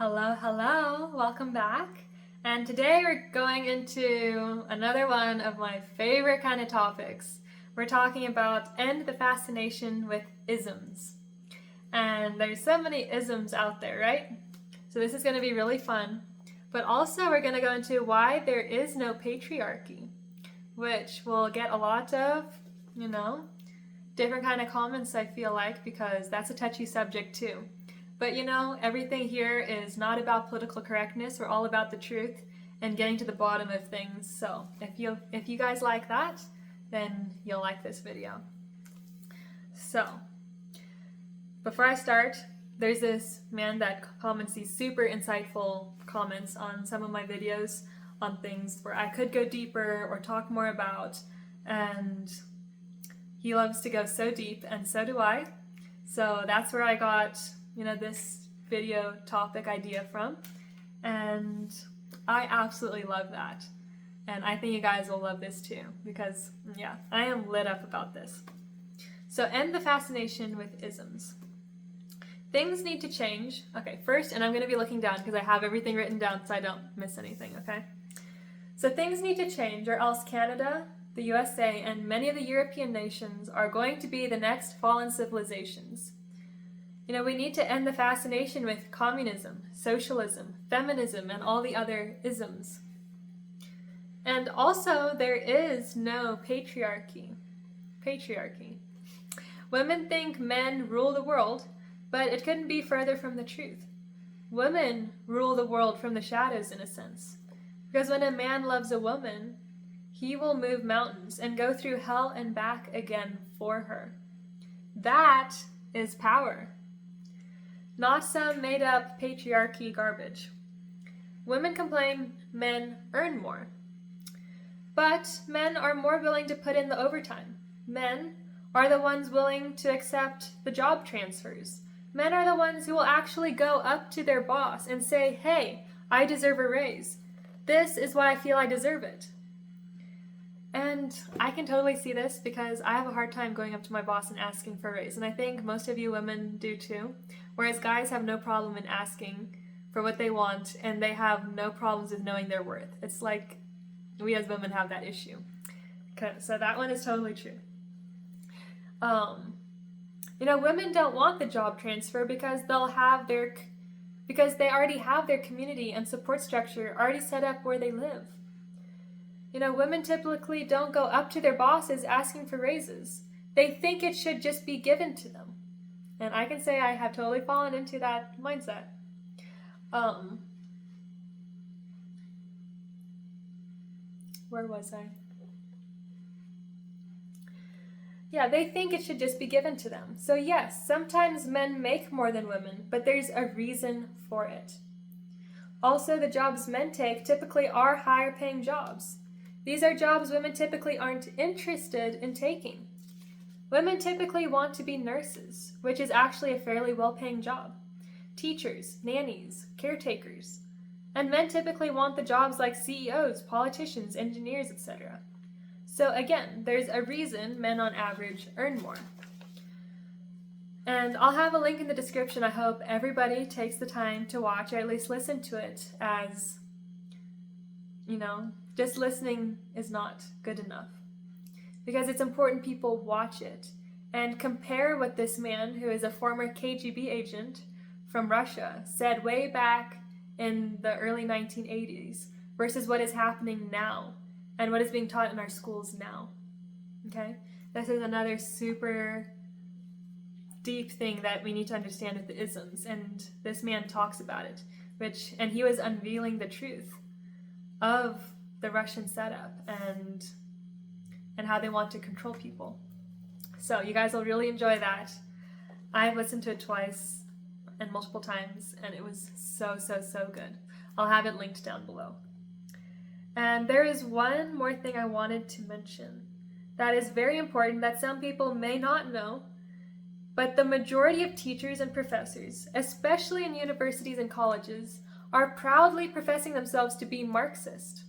Hello, welcome back. And today we're going into another one of my favorite kind of topics. We're talking about end the fascination with isms. And there's so many isms out there, right? So this is going to be really fun. But also we're going to go into why there is no patriarchy, which will get a lot of, different kind of comments, I feel like, because that's a touchy subject too. But everything here is not about political correctness. We're all about the truth and getting to the bottom of things. So if you guys like that, then you'll like this video. So before I start, there's this man that comments these super insightful comments on some of my videos on things where I could go deeper or talk more about, and he loves to go so deep, and so do I. So that's where I got this video topic idea from, and I absolutely love that, and I think you guys will love this too, because I am lit up about this. So end the fascination with isms. Things need to change. Okay, first, and I'm going to be looking down because I have everything written down so I don't miss anything, okay? So things need to change, or else Canada, the USA, and many of the European nations are going to be the next fallen civilizations. We need to end the fascination with communism, socialism, feminism, and all the other isms. And also, there is no patriarchy. Women think men rule the world, but it couldn't be further from the truth. Women rule the world from the shadows, in a sense. Because when a man loves a woman, he will move mountains and go through hell and back again for her. That is power. Not some made-up patriarchy garbage. Women complain men earn more. But men are more willing to put in the overtime. Men are the ones willing to accept the job transfers. Men are the ones who will actually go up to their boss and say, "Hey, I deserve a raise. This is why I feel I deserve it." And I can totally see this because I have a hard time going up to my boss and asking for a raise. And I think most of you women do too. Whereas guys have no problem in asking for what they want, and they have no problems with knowing their worth. It's like we as women have that issue. So that one is totally true. Women don't want the job transfer because they already have their community and support structure already set up where they live. Women typically don't go up to their bosses asking for raises. They think it should just be given to them. And I can say I have totally fallen into that mindset. Where was I? Yeah, they think it should just be given to them. So yes, sometimes men make more than women, but there's a reason for it. Also, the jobs men take typically are higher paying jobs. These are jobs women typically aren't interested in taking. Women typically want to be nurses, which is actually a fairly well-paying job. Teachers, nannies, caretakers. And men typically want the jobs like CEOs, politicians, engineers, etc. So again, there's a reason men on average earn more. And I'll have a link in the description. I hope everybody takes the time to watch, or at least listen to it, as, just listening is not good enough. Because it's important people watch it and compare what this man, who is a former KGB agent from Russia, said way back in the early 1980s versus what is happening now and what is being taught in our schools now. Okay? This is another super deep thing that we need to understand with the isms, and this man talks about it, and he was unveiling the truth of the Russian setup and how they want to control people. So you guys will really enjoy that. I've listened to it twice and multiple times, and it was so good. I'll have it linked down below. And there is one more thing I wanted to mention that is very important that some people may not know, but the majority of teachers and professors, especially in universities and colleges, are proudly professing themselves to be Marxist.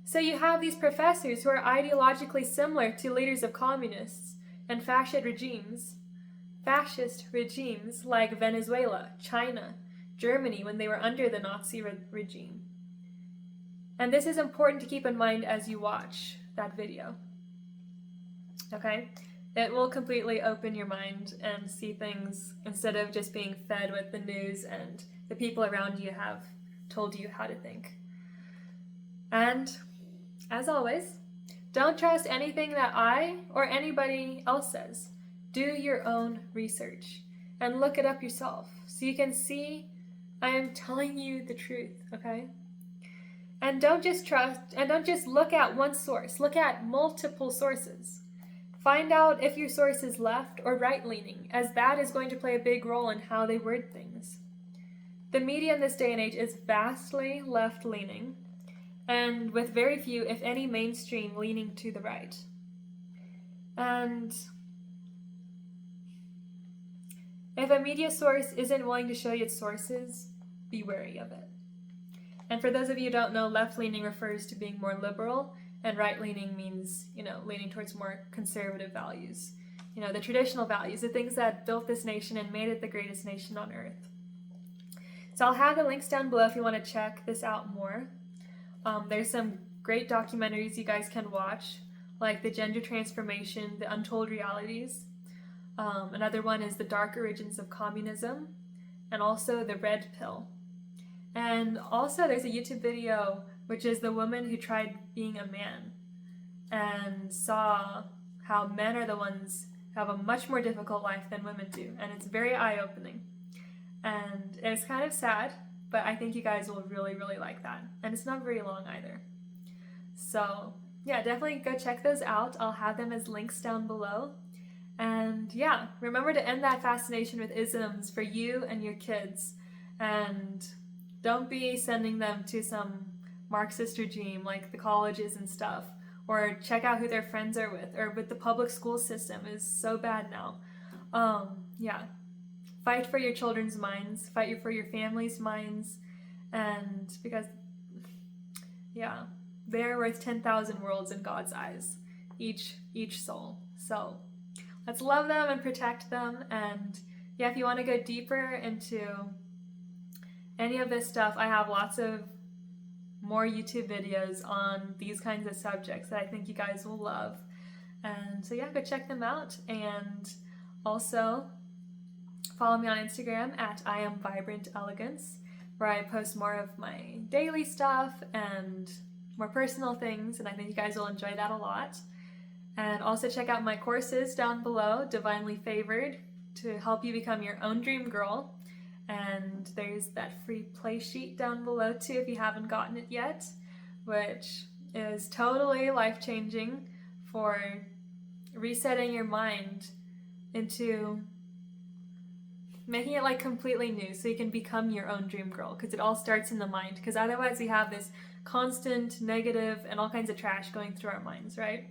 So you have these professors who are ideologically similar to leaders of communists and fascist regimes like Venezuela, China, Germany when they were under the Nazi regime. And this is important to keep in mind as you watch that video. Okay? It will completely open your mind and see things instead of just being fed with the news and the people around you have told you how to think. And as always, don't trust anything that I or anybody else says. Do your own research and look it up yourself so you can see I am telling you the truth, okay? And don't just look at one source. Look at multiple sources. Find out if your source is left or right-leaning, as that is going to play a big role in how they word things. The media in this day and age is vastly left-leaning, and with very few, if any, mainstream leaning to the right. And if a media source isn't willing to show you its sources, be wary of it. And for those of you who don't know, left-leaning refers to being more liberal, and right-leaning means, leaning towards more conservative values. The traditional values, the things that built this nation and made it the greatest nation on earth. So I'll have the links down below if you want to check this out more. There's some great documentaries you guys can watch, like The Gender Transformation, The Untold Realities. Another one is The Dark Origins of Communism, and also The Red Pill. And also there's a YouTube video, which is the woman who tried being a man and saw how men are the ones who have a much more difficult life than women do. And it's very eye-opening. And it's kind of sad, but I think you guys will really, really like that. And it's not very long either. So yeah, definitely go check those out. I'll have them as links down below. And yeah, remember to end that fascination with isms for you and your kids. And don't be sending them to some Marxist regime like the colleges and stuff. Or check out who their friends are with. Or with the public school system is so bad now. Yeah. Fight for your children's minds. Fight for your family's minds. And because, yeah, they're worth 10,000 worlds in God's eyes. Each soul. So let's love them and protect them. And yeah, if you want to go deeper into any of this stuff, I have lots of more YouTube videos on these kinds of subjects that I think you guys will love. And so yeah, go check them out. And also follow me on Instagram at IamVibrantElegance, where I post more of my daily stuff and more personal things, and I think you guys will enjoy that a lot. And also check out my courses down below, Divinely Favored, to help you become your own dream girl. And there's that free play sheet down below too if you haven't gotten it yet, which is totally life-changing for resetting your mind into making it like completely new so you can become your own dream girl, because it all starts in the mind, because otherwise we have this constant negative and all kinds of trash going through our minds, right?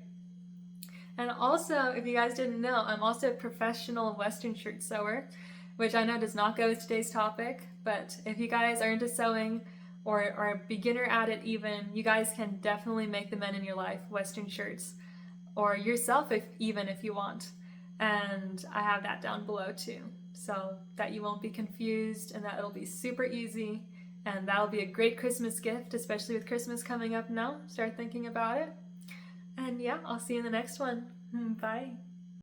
And also, if you guys didn't know, I'm also a professional Western shirt sewer, which I know does not go with today's topic, but if you guys are into sewing or are a beginner at it even, you guys can definitely make the men in your life Western shirts, or yourself if you want. And I have that down below too, so that you won't be confused and that it'll be super easy, and that'll be a great Christmas gift, especially with Christmas coming up now. Start thinking about it. And yeah, I'll see you in the next one. Bye.